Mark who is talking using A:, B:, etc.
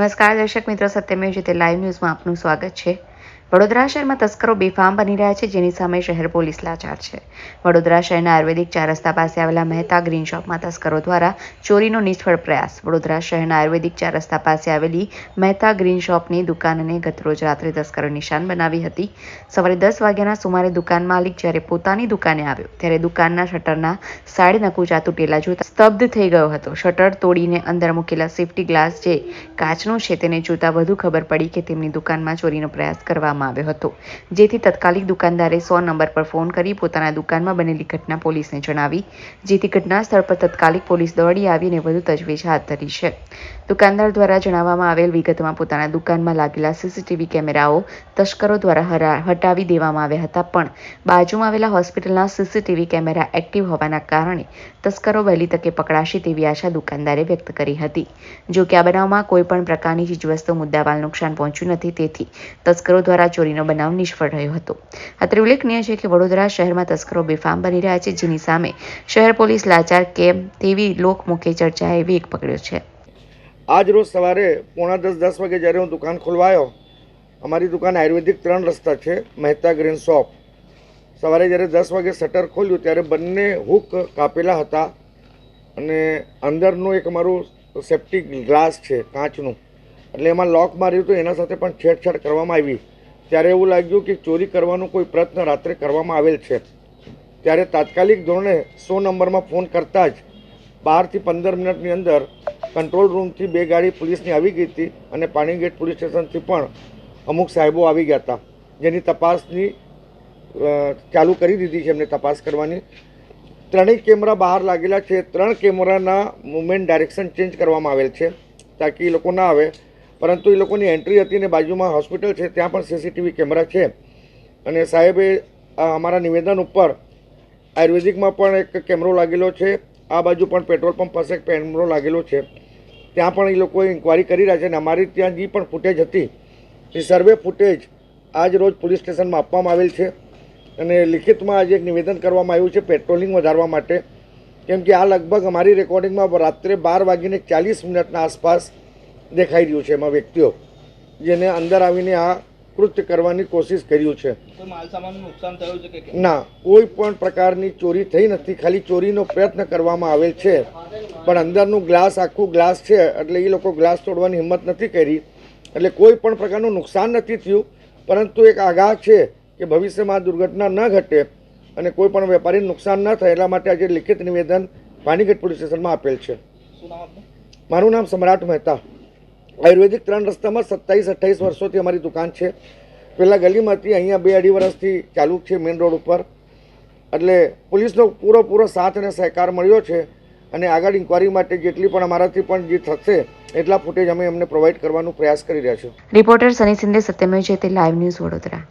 A: નમસ્કાર દર્શક મિત્રો, સત્યમેવ જયતે લાઈવ ન્યૂઝમાં આપનું સ્વાગત છે। વડોદરા શહેરમાં તસ્કરો બેફામ બની રહ્યા છે, જેની સામે શહેર પોલીસ લાચાર છે। વડોદરા શહેરના આયુર્વેદિક 4 રસ્તા પાસે આવેલા મહેતા ગ્રીન શોપમાં તસ્કરો દ્વારા ચોરીનો નિષ્ફળ પ્રયાસ। વડોદરા શહેરના આયુર્વેદિક 4 રસ્તા પાસે આવેલી મહેતા ગ્રીન શોપની દુકાનને ગતરોજ રાત્રે તસ્કરો નિશાન બનાવી હતી। સવારે 10 વાગ્યાના સુમારે દુકાન માલિક જ્યારે પોતાની દુકાને આવ્યો ત્યારે દુકાનના શટરના સાડે નકુચા તૂટેલા જોતા સ્તબ્ધ થઈ ગયો હતો। શટર તોડીને અંદર મૂકેલા સેફ્ટી ગ્લાસ જે કાચનો છે તેને જોતા વધુ ખબર પડી કે તેમની દુકાનમાં ચોરીનો પ્રયાસ કરવામાં આવ્યો હતો, જેથી તત્કાલિક દુકાનદારે 100 નંબર પર ફોન કરી પોતાના દુકાનમાં બનેલી ઘટના પોલીસને જણાવી, જેથી ઘટના સ્થળ પર તત્કાલિક પોલીસ દોડી આવીને વધુ તજવીજ હાથ ધરી છે। દુકાનદાર દ્વારા જણાવવામાં આવેલ વિગતમાં પોતાના દુકાનમાં લાગેલા સીસીટીવી કેમેરાઓ તસ્કરો દ્વારા હટાવી દેવામાં આવ્યા હતા, પણ બાજુમાં આવેલા હોસ્પિટલના સીસીટીવી કેમેરા એક્ટિવ હોવાના કારણે તસ્કરો વહેલી તકે પકડાશે તેવી આશા દુકાનદારે વ્યક્ત કરી હતી। જો કે આ બનાવમાં કોઈ પણ પ્રકારની ચીજવસ્તુ મુદ્દામાલ નુકસાન પહોંચ્યું નથી, તેથી તસ્કરો દ્વારા ચોરીનો બનાવ નિષ્ફળ રહ્યો હતો। અત્રે ઉલ્લેખનીય છે કે વડોદરા શહેરમાં તસ્કરો બેફામ બની રહ્યા છે, જેની સામે શહેર પોલીસ લાચાર કેમ તેવી લોકમુખે ચર્ચાએ વેગ પકડ્યો છે।
B: આજ રોજ સવારે 9:45-10 વાગે જ્યારે હું દુકાન ખોલવા આવ્યો, અમારી દુકાન આયુર્વેદિક 3 રસ્તા છે, મહેતા ગ્રીન શોપ। સવારે જ્યારે 10 વાગે શટર ખોલ્યું ત્યારે બંને હુક કાપેલા હતા અને અંદરનું એક અમારું સેફ્ટી ગ્લાસ છે કાચનું, એટલે એમાં લોક માર્યું તો એના સાથે પણ છેડછાડ કરવામાં આવી। ત્યારે એવું લાગ્યું કે ચોરી કરવાનો કોઈ પ્રયત્ન રાત્રે કરવામાં આવેલ છે। ત્યારે તાત્કાલિક ધોરણે 100 નંબરમાં ફોન કરતાં જ 12 થી 15 મિનિટની અંદર કંટ્રોલ રૂમથી 2 ગાડી પોલીસની આવી ગઈ હતી અને પાણીગેટ પોલીસ સ્ટેશનથી પણ અમુક સાહેબો આવી ગયા હતા, જેની તપાસની ચાલુ કરી દીધી છે, એમને તપાસ કરવાની। 3 કેમેરા બહાર લાગેલા છે, 3 કેમેરાના મૂવમેન્ટ ડાયરેક્શન ચેન્જ કરવામાં આવેલ છે તાકી એ લોકો ના આવે, પરંતુ એ લોકોની એન્ટ્રી હતી ને બાજુમાં હોસ્પિટલ છે ત્યાં પણ સીસીટીવી કેમેરા છે। અને સાહેબે અમારા નિવેદન ઉપર આયુર્વેદિકમાં પણ એક કેમેરો લાગેલો છે, આ બાજુ પણ પેટ્રોલ પંપ પાસે એક કેમેરો લાગેલો છે, ત્યાં પણ એ લોકો ઇન્ક્વાયરી કરી રહ્યા છે। અને અમારી ત્યાં જે પણ ફૂટેજ હતી એ સર્વે ફૂટેજ આજ રોજ પોલીસ સ્ટેશનમાં આપવામાં આવેલ છે અને લિખિતમાં આજે એક નિવેદન કરવામાં આવ્યું છે પેટ્રોલિંગ વધારવા માટે, કેમ કે આ લગભગ અમારી રેકોર્ડિંગમાં રાત્રે 12:40 આસપાસ દેખાઈ રહ્યું છે। એમાં વ્યક્તિઓ જેને અંદર આવીને આ કૃત્ય કરવાની કોશિશ કર્યું છે।
C: કોઈ માલ સામાનનું નુકસાન થયું છે કે
B: ના, કોઈ પણ પ્રકારની ચોરી થઈ નથી, ખાલી ચોરીનો પ્રયત્ન કરવામાં આવેલ છે, પણ અંદરનું ગ્લાસ આખું ગ્લાસ છે એટલે એ લોકો ગ્લાસ તોડવાની હિંમત નથી કરી, એટલે કોઈ પણ પ્રકારનું નુકસાન નથી થયું, પરંતુ એક આગાહ છે કે ભવિષ્યમાં દુર્ઘટના ન ઘટે અને કોઈ પણ વેપારીને નુકસાન ન થાય એટલા માટે આજે લિખિત નિવેદન પાણીગેટ પોલીસ સ્ટેશનમાં આપેલ છે।
C: શું નામ આપનું?
B: મારું નામ સમ્રાટ મહેતા। આયુર્વેદિક 3 રસ્તામાં 27-28 વર્ષોથી અમારી દુકાન છે। પહેલાં ગલીમાં હતી, અહીંયા 2-2.5 વર્ષથી ચાલુ છે મેઇન રોડ ઉપર, એટલે પોલીસનો પૂરો સાથ અને સહકાર મળ્યો છે અને આગળ ઇન્ક્વાયરી માટે જેટલી પણ અમારાથી પણ જે થશે એટલા ફૂટેજ અમે એમને પ્રોવાઈડ કરવાનો પ્રયાસ કરી રહ્યા છીએ।
A: રિપોર્ટર સની સિંધે, સત્યમેવ જયતે લાઈવ ન્યૂઝ, વડોદરા।